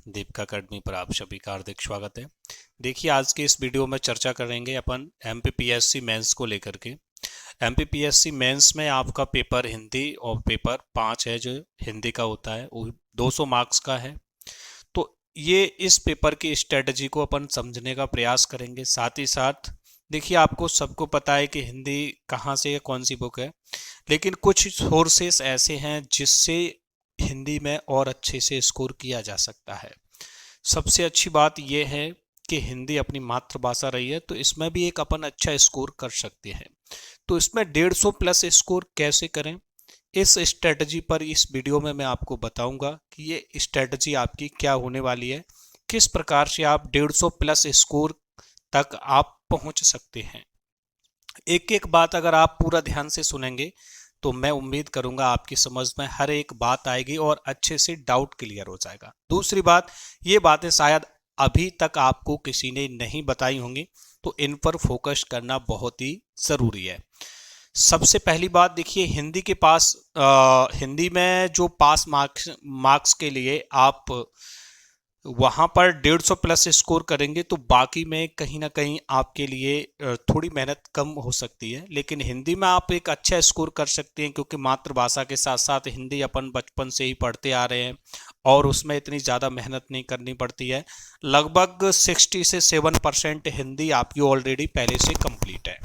Deepika academy पर आप सभी का हार्दिक स्वागत है। देखिए, आज के इस वीडियो में चर्चा करेंगे अपन एमपीपीएससी मेंस को लेकर के। एमपीपीएससी मेंस में आपका पेपर हिंदी और पेपर 5 है जो हिंदी का होता है, वो 200 मार्क्स का है। तो ये इस पेपर की स्ट्रेटजी को अपन समझने का प्रयास करेंगे। साथ ही साथ देखिए, आपको सबको पता है कि हिंदी कहाँ से है, कौन सी बुक है, लेकिन कुछ सोर्सेस ऐसे हैं जिससे हिंदी में और अच्छे से स्कोर किया जा सकता है। सबसे अच्छी बात यह है कि हिंदी अपनी मातृभाषा रही है, तो इसमें भी एक अपन अच्छा स्कोर कर सकते हैं। तो इसमें 150 प्लस स्कोर कैसे करें, इस स्ट्रेटजी पर इस वीडियो में मैं आपको बताऊंगा कि ये स्ट्रेटजी आपकी क्या होने वाली है, किस प्रकार से आप 150 प्लस स्कोर तक आप पहुंच सकते हैं। एक एक बात अगर आप पूरा ध्यान से सुनेंगे तो मैं उम्मीद करूंगा आपकी समझ में हर एक बात आएगी और अच्छे से डाउट क्लियर हो जाएगा। दूसरी बात, ये बातें शायद अभी तक आपको किसी ने नहीं बताई होंगी, तो इन पर फोकस करना बहुत ही जरूरी है। सबसे पहली बात देखिए, हिंदी के पास हिंदी में जो पास मार्क्स के लिए आप वहां पर 150 प्लस स्कोर करेंगे तो बाकी में कहीं ना कहीं आपके लिए थोड़ी मेहनत कम हो सकती है, लेकिन हिंदी में आप एक अच्छा स्कोर कर सकते हैं क्योंकि मातृभाषा के साथ साथ हिंदी अपन बचपन से ही पढ़ते आ रहे हैं और उसमें इतनी ज़्यादा मेहनत नहीं करनी पड़ती है। लगभग 60 से 7% हिंदी आपकी ऑलरेडी पहले से कंप्लीट है।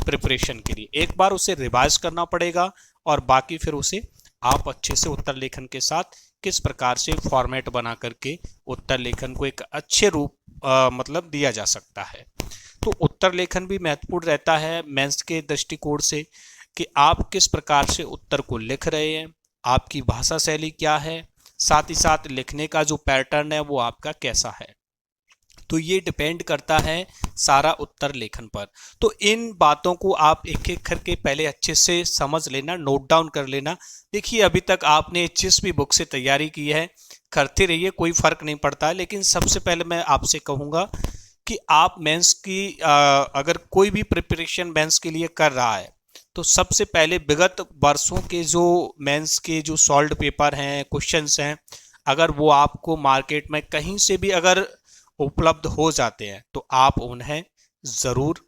प्रिपरेशन के लिए एक बार उसे रिवाइज करना पड़ेगा और बाकी फिर उसे आप अच्छे से उत्तर लेखन के साथ किस प्रकार से फॉर्मेट बना करके उत्तर लेखन को एक अच्छे रूप मतलब दिया जा सकता है। तो उत्तर लेखन भी महत्वपूर्ण रहता है मेंस के दृष्टिकोण से कि आप किस प्रकार से उत्तर को लिख रहे हैं, आपकी भाषा शैली क्या है, साथ ही साथ लिखने का जो पैटर्न है वो आपका कैसा है। तो ये डिपेंड करता है सारा उत्तर लेखन पर। तो इन बातों को आप एक एक करके पहले अच्छे से समझ लेना, नोट डाउन कर लेना। देखिए, अभी तक आपने जिस भी बुक से तैयारी की है करते रहिए, कोई फर्क नहीं पड़ता है, लेकिन सबसे पहले मैं आपसे कहूँगा कि आप मेंस की अगर कोई भी प्रिपरेशन मेंस के लिए कर रहा है तो सबसे पहले विगत वर्षों के जो मेंस के जो सॉल्व पेपर हैं, क्वेश्चंस हैं, अगर वो आपको मार्केट में कहीं से भी अगर उपलब्ध हो जाते हैं तो आप उन्हें ज़रूर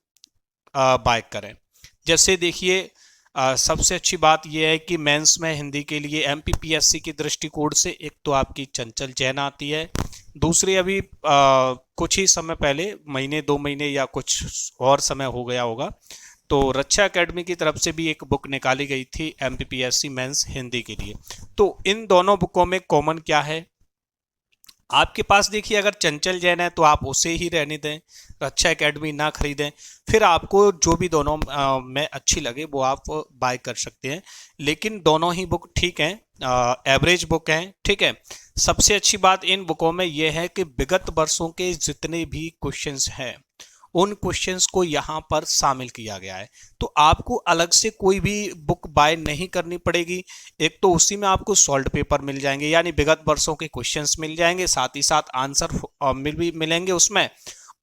बाय करें। जैसे देखिए, सबसे अच्छी बात यह है कि मेंस में हिंदी के लिए एमपीपीएससी की दृष्टिकोण से एक तो आपकी चंचल जैन आती है, दूसरी अभी कुछ ही समय पहले, महीने 2 महीने या कुछ और समय हो गया होगा, तो रक्षा एकेडमी की तरफ से भी एक बुक निकाली गई थी एमपीपीएससी मेंस हिंदी के लिए। तो इन दोनों बुकों में कॉमन क्या है, आपके पास देखिए अगर चंचल जैन है तो आप उसे ही रहने दें, रक्षा एकेडमी ना खरीदें। फिर आपको जो भी दोनों में अच्छी लगे वो आप बाय कर सकते हैं, लेकिन दोनों ही बुक ठीक हैं, एवरेज बुक हैं, ठीक है। सबसे अच्छी बात इन बुकों में यह है कि विगत वर्षों के जितने भी क्वेश्चंस हैं उन क्वेश्चंस को यहाँ पर शामिल किया गया है, तो आपको अलग से कोई भी बुक बाय नहीं करनी पड़ेगी। एक तो उसी में आपको सॉल्व पेपर मिल जाएंगे, यानी विगत वर्षों के क्वेश्चंस मिल जाएंगे, साथ ही साथ आंसर मिलेंगे उसमें।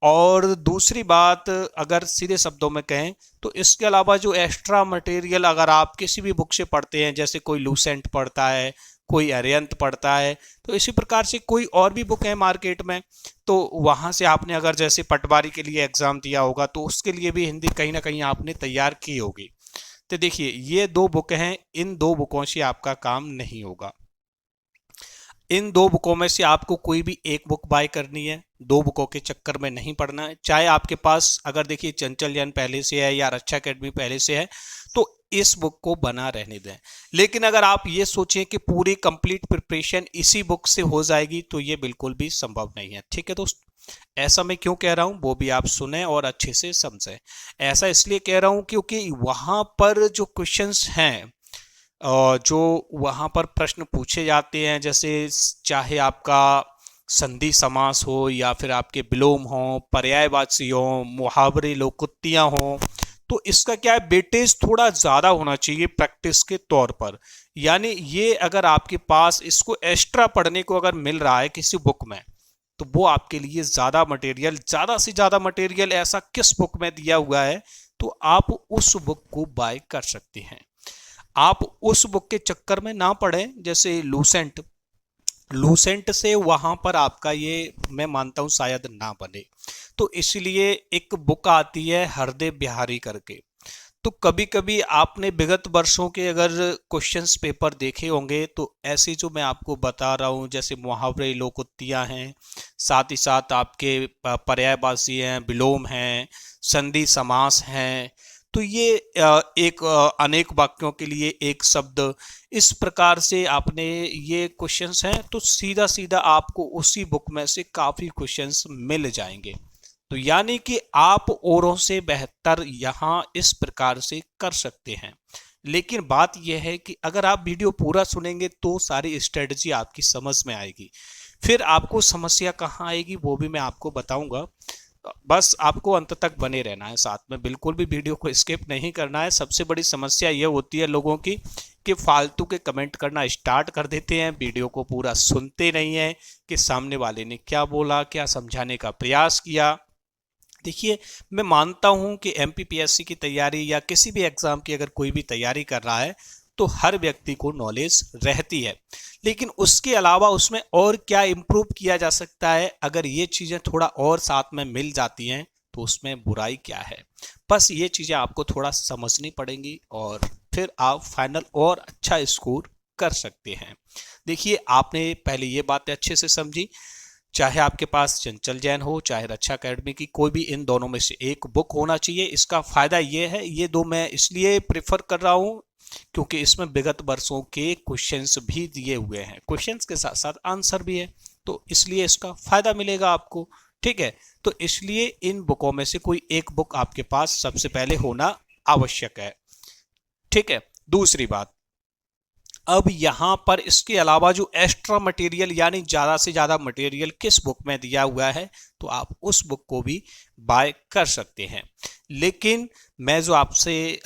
और दूसरी बात, अगर सीधे शब्दों में कहें तो इसके अलावा जो एक्स्ट्रा मटेरियल अगर आप किसी भी बुक से पढ़ते हैं, जैसे कोई लूसेंट पढ़ता है, कोई अरिहंत पढ़ता है, तो इसी प्रकार से कोई और भी बुक है मार्केट में, तो वहाँ से आपने अगर जैसे पटवारी के लिए एग्जाम दिया होगा तो उसके लिए भी हिंदी कहीं ना कहीं आपने तैयार की होगी। तो देखिए, ये 2 बुक हैं, इन 2 बुकों से आपका काम नहीं होगा। इन 2 बुकों में से आपको कोई भी एक बुक बाय करनी है, 2 बुकों के चक्कर में नहीं पड़ना है। चाहे आपके पास अगर देखिए चंचल जैन पहले से है या रक्षा एकेडमी पहले से है तो इस बुक को बना रहने दें। लेकिन अगर आप ये सोचें कि पूरी कंप्लीट प्रिपरेशन इसी बुक से हो जाएगी तो ये बिल्कुल भी संभव नहीं है, ठीक है दोस्त। ऐसा मैं क्यों कह रहा हूं वो भी आप सुने और अच्छे से समझें। ऐसा इसलिए कह रहा हूं क्योंकि वहां पर जो क्वेश्चंस हैं, जो वहाँ पर प्रश्न पूछे जाते हैं, जैसे चाहे आपका संधि समास हो या फिर आपके विलोम हो, पर्यायवाची हो, मुहावरे लोकोक्तियां हो, तो इसका क्या है, वेटेज थोड़ा ज़्यादा होना चाहिए प्रैक्टिस के तौर पर। यानी ये अगर आपके पास इसको एक्स्ट्रा पढ़ने को अगर मिल रहा है किसी बुक में तो वो आपके लिए ज़्यादा मटेरियल, ज़्यादा से ज़्यादा मटेरियल ऐसा किस बुक में दिया हुआ है तो आप उस बुक को बाय कर सकते हैं। आप उस बुक के चक्कर में ना पड़े, जैसे लूसेंट लूसेंट से वहां पर आपका ये मैं मानता हूं शायद ना बने। तो इसलिए एक बुक आती है हरदेव बिहारी करके। तो कभी कभी आपने विगत वर्षों के अगर क्वेश्चंस पेपर देखे होंगे तो ऐसे जो मैं आपको बता रहा हूँ, जैसे मुहावरे लोकोक्तियां हैं, साथ ही साथ आपके पर्यायवाची हैं, विलोम हैं, संधि समास हैं। तो ये एक अनेक वाक्यों के लिए एक शब्द, इस प्रकार से आपने ये क्वेश्चंस हैं तो सीधा सीधा आपको उसी बुक में से काफ़ी क्वेश्चंस मिल जाएंगे। तो यानी कि आप औरों से बेहतर यहाँ इस प्रकार से कर सकते हैं। लेकिन बात यह है कि अगर आप वीडियो पूरा सुनेंगे तो सारी स्ट्रेटजी आपकी समझ में आएगी। फिर आपको समस्या कहाँ आएगी वो भी मैं आपको बताऊंगा। बस आपको अंत तक बने रहना है साथ में, बिल्कुल भी वीडियो को स्किप नहीं करना है। सबसे बड़ी समस्या यह होती है लोगों की कि फालतू के कमेंट करना स्टार्ट कर देते हैं, वीडियो को पूरा सुनते नहीं है कि सामने वाले ने क्या बोला, क्या समझाने का प्रयास किया। देखिए, मैं मानता हूं कि एमपीपीएससी की तैयारी या किसी भी एग्जाम की अगर कोई भी तैयारी कर रहा है तो हर व्यक्ति को नॉलेज रहती है, लेकिन उसके अलावा उसमें और क्या इम्प्रूव किया जा सकता है, अगर ये चीज़ें थोड़ा और साथ में मिल जाती हैं तो उसमें बुराई क्या है। बस ये चीज़ें आपको थोड़ा समझनी पड़ेंगी और फिर आप फाइनल और अच्छा स्कोर कर सकते हैं। देखिए, आपने पहले ये बातें अच्छे से समझी, चाहे आपके पास चंचल जैन हो चाहे रक्षा अकेडमी की, कोई भी इन दोनों में से एक बुक होना चाहिए। इसका फायदा ये है, ये दो मैं इसलिए प्रेफर कर रहा हूं क्योंकि इसमें विगत वर्षों के क्वेश्चंस भी दिए हुए हैं, क्वेश्चंस के साथ साथ आंसर भी है, तो इसलिए इसका फायदा मिलेगा आपको। ठीक है, तो इसलिए इन बुकों में से कोई एक बुक आपके पास सबसे पहले होना आवश्यक है। ठीक है, दूसरी बात, अब यहाँ पर इसके अलावा जो एक्स्ट्रा मटेरियल यानी ज़्यादा से ज़्यादा मटेरियल किस बुक में दिया हुआ है तो आप उस बुक को भी बाय कर सकते हैं। लेकिन मैं जो आपसे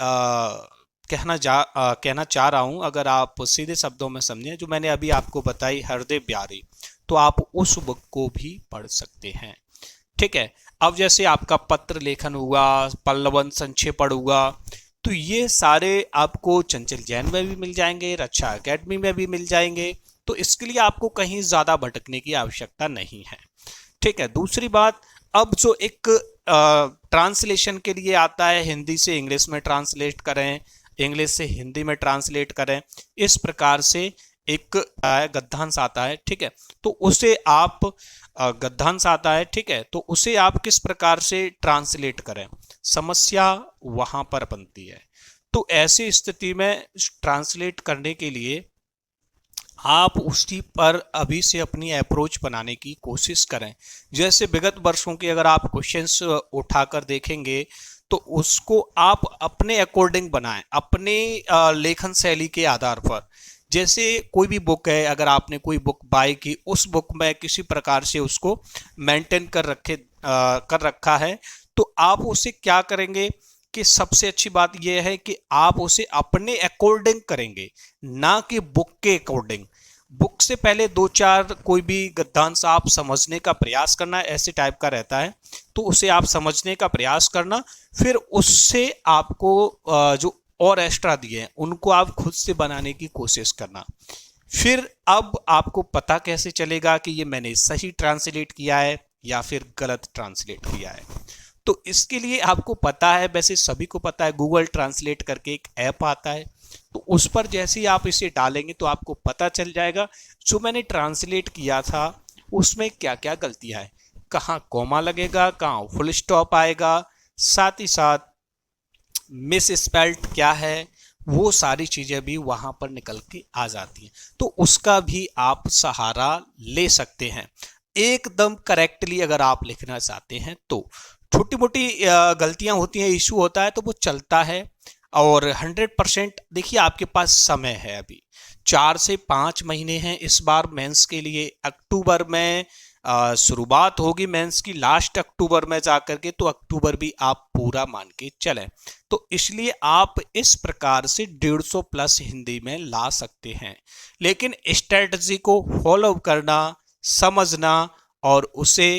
कहना चाह रहा हूँ, अगर आप सीधे शब्दों में समझें, जो मैंने अभी आपको बताई हरदेव बिहारी, तो आप उस बुक को भी पढ़ सकते हैं। ठीक है, अब जैसे आपका पत्र लेखन हुआ, पल्लवन संक्षेपण हुआ, तो ये सारे आपको चंचल जैन में भी मिल जाएंगे, रक्षा एकेडमी में भी मिल जाएंगे, तो इसके लिए आपको कहीं ज़्यादा भटकने की आवश्यकता नहीं है। ठीक है, दूसरी बात, अब जो एक ट्रांसलेशन के लिए आता है, हिंदी से इंग्लिश में ट्रांसलेट करें, इंग्लिश से हिंदी में ट्रांसलेट करें, इस प्रकार से एक गद्यांश आता है। ठीक है, तो उसे आप गद्यांश आता है, ठीक है, तो उसे आप किस प्रकार से ट्रांसलेट करें, समस्या वहां पर बनती है। तो ऐसी स्थिति में ट्रांसलेट करने के लिए आप उसी पर अभी से अपनी अप्रोच बनाने की कोशिश करें। जैसे विगत वर्षों के अगर आप क्वेश्चंस उठाकर देखेंगे तो उसको आप अपने अकॉर्डिंग बनाएं, अपने लेखन शैली के आधार पर। जैसे कोई भी बुक है, अगर आपने कोई बुक बाय की, उस बुक में किसी प्रकार से उसको मेंटेन कर रखा है, तो आप उसे क्या करेंगे कि सबसे अच्छी बात यह है कि आप उसे अपने अकॉर्डिंग करेंगे, ना कि बुक के अकॉर्डिंग। बुक से पहले दो चार कोई भी गद्यांश आप समझने का प्रयास करना, ऐसे टाइप का रहता है, तो उसे आप समझने का प्रयास करना, फिर उससे आपको जो और एक्स्ट्रा दिए हैं उनको आप खुद से बनाने की कोशिश करना। फिर अब आपको पता कैसे चलेगा कि ये मैंने सही ट्रांसलेट किया है या फिर गलत ट्रांसलेट किया है। तो इसके लिए आपको पता है, वैसे सभी को पता है, गूगल ट्रांसलेट करके एक ऐप आता है, तो उस पर जैसे ही आप इसे डालेंगे तो आपको पता चल जाएगा जो मैंने ट्रांसलेट किया था उसमें क्या क्या गलतियां हैं, कहाँ कॉमा लगेगा, कहाँ फुल स्टॉप आएगा, साथ ही साथ मिस स्पेल्ट क्या है, वो सारी चीजें भी वहां पर निकल के आ जाती हैं। तो उसका भी आप सहारा ले सकते हैं। एकदम करेक्टली अगर आप लिखना चाहते हैं तो छोटी मोटी गलतियां होती हैं, इशू होता है, तो वो चलता है। और 100% देखिए, आपके पास समय है, अभी 4 से 5 महीने हैं इस बार मेंस के लिए। अक्टूबर में शुरुआत होगी मेंस की, लास्ट अक्टूबर में जाकर के, तो अक्टूबर भी आप पूरा मान के चलें। तो इसलिए आप इस प्रकार से 150 प्लस हिंदी में ला सकते हैं, लेकिन स्ट्रेटजी को फॉलो करना, समझना और उसे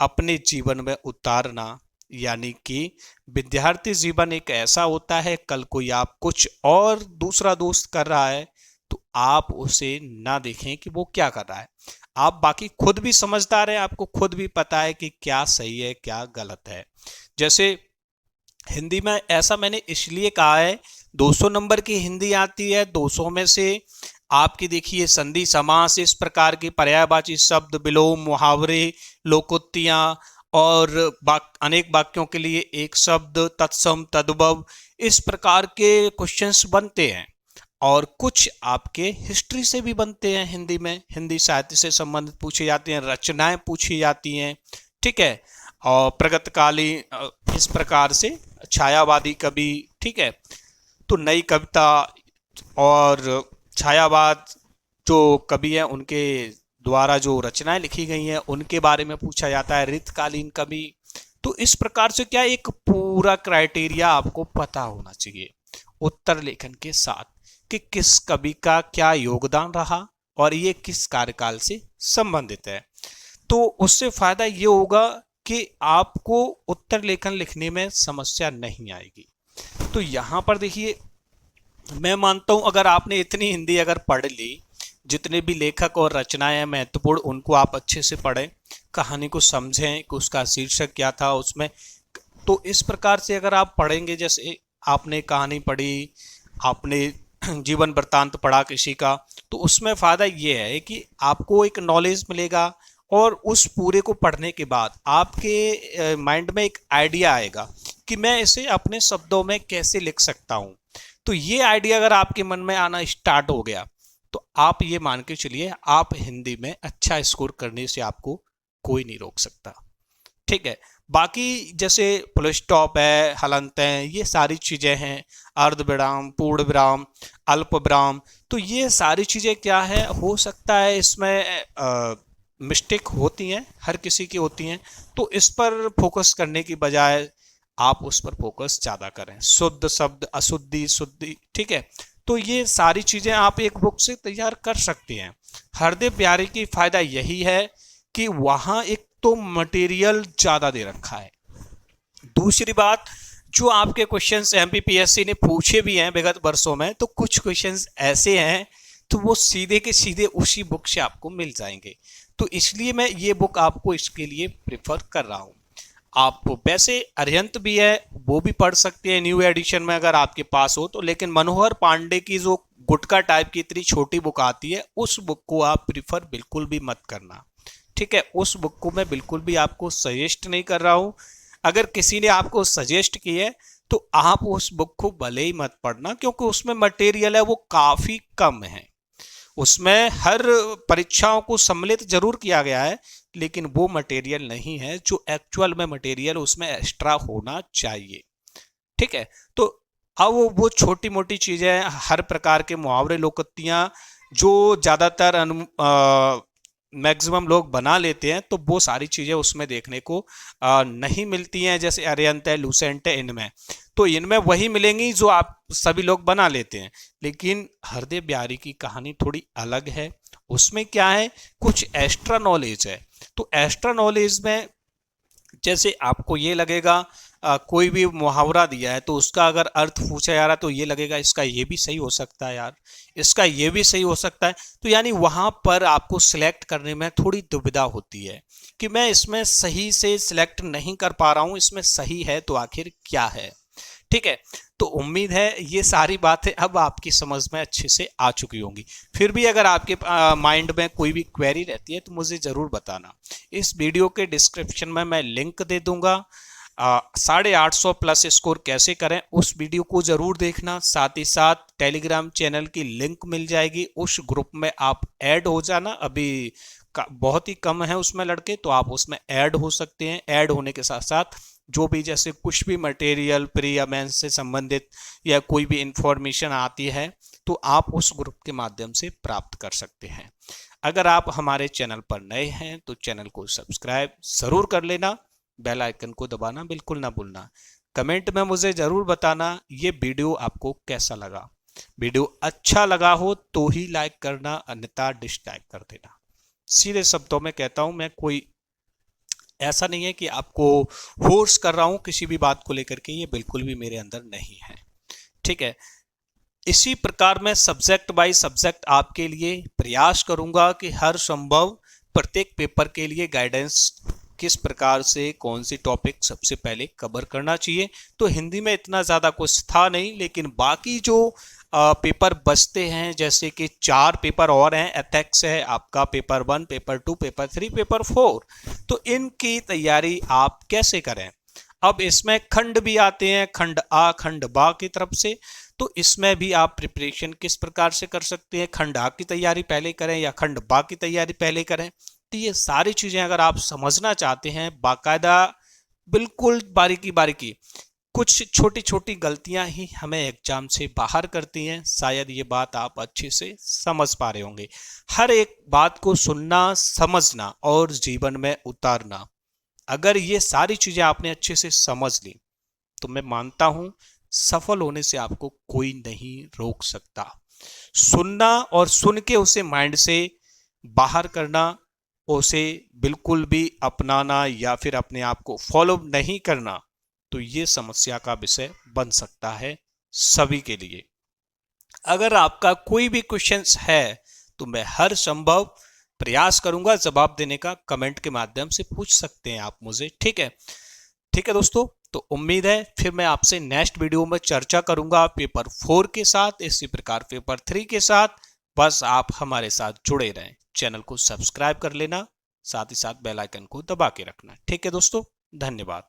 अपने जीवन में उतारना, यानी कि विद्यार्थी जीवन एक ऐसा होता है, कल कोई आप कुछ और दूसरा दोस्त कर रहा है तो आप उसे ना देखें कि वो क्या कर रहा है। आप बाकी खुद भी समझदार हैं, आपको खुद भी पता है कि क्या सही है क्या गलत है। जैसे हिंदी में ऐसा मैंने इसलिए कहा है, 200 नंबर की हिंदी आती है, 200 में से आपकी देखिए संधि समास, इस प्रकार के पर्यायवाची शब्द, विलोम, मुहावरे, लोकोक्तियां और अनेक वाक्यों के लिए एक शब्द, तत्सम, तद्भव, इस प्रकार के क्वेश्चंस बनते हैं। और कुछ आपके हिस्ट्री से भी बनते हैं, हिंदी में हिंदी साहित्य से संबंधित पूछे जाते हैं, रचनाएं पूछी जाती हैं, ठीक है। और प्रगतकालीन, इस प्रकार से छायावादी कवि, ठीक है, तो नई कविता और छायावाद जो कवि हैं उनके द्वारा जो रचनाएं लिखी गई हैं उनके बारे में पूछा जाता है, ऋतकालीन कवि। तो इस प्रकार से क्या एक पूरा क्राइटेरिया आपको पता होना चाहिए उत्तर लेखन के साथ कि किस कवि का क्या योगदान रहा और ये किस कार्यकाल से संबंधित है। तो उससे फायदा ये होगा कि आपको उत्तर लेखन लिखने में समस्या नहीं आएगी। तो यहाँ पर देखिए, मैं मानता हूं अगर आपने इतनी हिंदी अगर पढ़ ली, जितने भी लेखक और रचनाएं हैं महत्वपूर्ण उनको आप अच्छे से पढ़ें, कहानी को समझें कि उसका शीर्षक क्या था उसमें, तो इस प्रकार से अगर आप पढ़ेंगे, जैसे आपने कहानी पढ़ी, आपने जीवन वृत्तांत पढ़ा किसी का, तो उसमें फ़ायदा ये है कि आपको एक नॉलेज मिलेगा और उस पूरे को पढ़ने के बाद आपके माइंड में एक आइडिया आएगा कि मैं इसे अपने शब्दों में कैसे लिख सकता हूँ। तो ये आइडिया अगर आपके मन में आना स्टार्ट हो गया तो आप ये मान के चलिए आप हिंदी में अच्छा स्कोर करने से आपको कोई नहीं रोक सकता, ठीक है। बाकी जैसे फुल स्टॉप है, हलंत है, ये सारी चीज़ें हैं, अर्ध विराम, पूर्ण विराम, अल्प विराम, तो ये सारी चीज़ें क्या है, हो सकता है इसमें मिस्टेक होती हैं, हर किसी की होती हैं। तो इस पर फोकस करने की बजाय आप उस पर फोकस ज़्यादा करें, शुद्ध शब्द, अशुद्धि, शुद्धि, ठीक है। तो ये सारी चीज़ें आप एक बुक से तैयार कर सकते हैं। हरदे प्यारे की फ़ायदा यही है कि वहाँ एक तो मटेरियल ज़्यादा दे रखा है, दूसरी बात जो आपके क्वेश्चंस एमपीपीएससी ने पूछे भी हैं विगत वर्षों में, तो कुछ क्वेश्चंस ऐसे हैं तो वो सीधे के सीधे उसी बुक से आपको मिल जाएंगे। तो इसलिए मैं ये बुक आपको इसके लिए प्रेफर कर रहा हूँ। आप वैसे अरिहंत भी है वो भी पढ़ सकते हैं न्यू एडिशन में अगर आपके पास हो तो, लेकिन मनोहर पांडे की जो गुटका टाइप की इतनी छोटी बुक आती है उस बुक को आप प्रिफर बिल्कुल भी मत करना, ठीक है। उस बुक को मैं बिल्कुल भी आपको सजेस्ट नहीं कर रहा हूँ। अगर किसी ने आपको सजेस्ट की है तो आप उस बुक को भले ही मत पढ़ना, क्योंकि उसमें मटेरियल है वो काफ़ी कम है। उसमें हर परीक्षाओं को सम्मिलित जरूर किया गया है, लेकिन वो मटेरियल नहीं है जो एक्चुअल में मटेरियल उसमें एक्स्ट्रा होना चाहिए, ठीक है। तो अब वो छोटी मोटी चीज़ें, हर प्रकार के मुहावरे, लोकोक्तियाँ जो ज़्यादातर मैक्सिमम लोग बना लेते हैं, तो वो सारी चीज़ें उसमें देखने को नहीं मिलती हैं। जैसे अरिहंत है, लूसेंट है, इनमें तो इनमें वही मिलेंगी जो आप सभी लोग बना लेते हैं। लेकिन हरदे बिहारी की कहानी थोड़ी अलग है, उसमें क्या है, कुछ एक्स्ट्रा नॉलेज है। तो एक्स्ट्रा नॉलेज में जैसे आपको ये लगेगा कोई भी मुहावरा दिया है तो उसका अगर अर्थ पूछा जा रहा है तो ये लगेगा इसका ये भी सही हो सकता है यार, इसका ये भी सही हो सकता है। तो यानी वहां पर आपको सिलेक्ट करने में थोड़ी दुविधा होती है कि मैं इसमें सही से सिलेक्ट नहीं कर पा रहा हूं, इसमें सही है तो आखिर क्या है, ठीक है। तो उम्मीद है ये सारी बातें अब आपकी समझ में अच्छे से आ चुकी होंगी। फिर भी अगर आपके माइंड में कोई भी क्वेरी रहती है तो मुझे ज़रूर बताना। इस वीडियो के डिस्क्रिप्शन में मैं लिंक दे दूंगा, 850 प्लस स्कोर कैसे करें उस वीडियो को ज़रूर देखना। साथ ही साथ टेलीग्राम चैनल की लिंक मिल जाएगी, उस ग्रुप में आप ऐड हो जाना। अभी बहुत ही कम है उसमें लड़के, तो आप उसमें ऐड हो सकते हैं। ऐड होने के साथ साथ जो भी जैसे कुछ भी मटेरियल प्री या मेंस से संबंधित या कोई भी इंफॉर्मेशन आती है तो आप उस ग्रुप के माध्यम से प्राप्त कर सकते हैं। अगर आप हमारे चैनल पर नए हैं तो चैनल को सब्सक्राइब ज़रूर कर लेना, बेल आइकन को दबाना बिल्कुल ना भूलना। कमेंट में मुझे ज़रूर बताना ये वीडियो आपको कैसा लगा। वीडियो अच्छा लगा हो तो ही लाइक करना, अन्यथा डिसलाइक कर देना। सीधे शब्दों में कहता हूँ, मैं कोई ऐसा नहीं है कि आपको फोर्स कर रहा हूं किसी भी बात को लेकर के, ये बिल्कुल भी मेरे अंदर नहीं है, ठीक है। इसी प्रकार मैं सब्जेक्ट बाय सब्जेक्ट आपके लिए प्रयास करूंगा कि हर संभव प्रत्येक पेपर के लिए गाइडेंस किस प्रकार से कौन सी टॉपिक सबसे पहले कवर करना चाहिए। तो हिंदी में इतना ज़्यादा कुछ था नहीं, लेकिन बाकी जो पेपर बचते हैं, जैसे कि 4 पेपर और हैं, एथिक्स है आपका, पेपर 1, पेपर 2, पेपर 3, पेपर 4, तो इनकी तैयारी आप कैसे करें। अब इसमें खंड भी आते हैं, खंड आ खंड बा की तरफ से, तो इसमें भी आप प्रिपरेशन किस प्रकार से कर सकते हैं, खंड आ की तैयारी पहले करें या खंड बा की तैयारी पहले करें। तो ये सारी चीजें अगर आप समझना चाहते हैं बाकायदा, बिल्कुल बारीकी बारीकी, कुछ छोटी छोटी गलतियां ही हमें एग्जाम से बाहर करती हैं, शायद ये बात आप अच्छे से समझ पा रहे होंगे। हर एक बात को सुनना, समझना और जीवन में उतारना, अगर ये सारी चीजें आपने अच्छे से समझ ली तो मैं मानता हूं सफल होने से आपको कोई नहीं रोक सकता। सुनना और सुन के उसे माइंड से बाहर करना, उसे बिल्कुल भी अपनाना या फिर अपने आप को फॉलो नहीं करना, तो ये समस्या का विषय बन सकता है सभी के लिए। अगर आपका कोई भी क्वेश्चंस है तो मैं हर संभव प्रयास करूंगा जवाब देने का। कमेंट के माध्यम से पूछ सकते हैं आप मुझे, ठीक है। ठीक है दोस्तों, तो उम्मीद है फिर मैं आपसे नेक्स्ट वीडियो में चर्चा करूंगा पेपर 4 के साथ, इसी प्रकार पेपर 3 के साथ। बस आप हमारे साथ जुड़े रहें, चैनल को सब्सक्राइब कर लेना, साथ ही साथ बेल आइकन को दबा के रखना। ठीक है दोस्तों, धन्यवाद।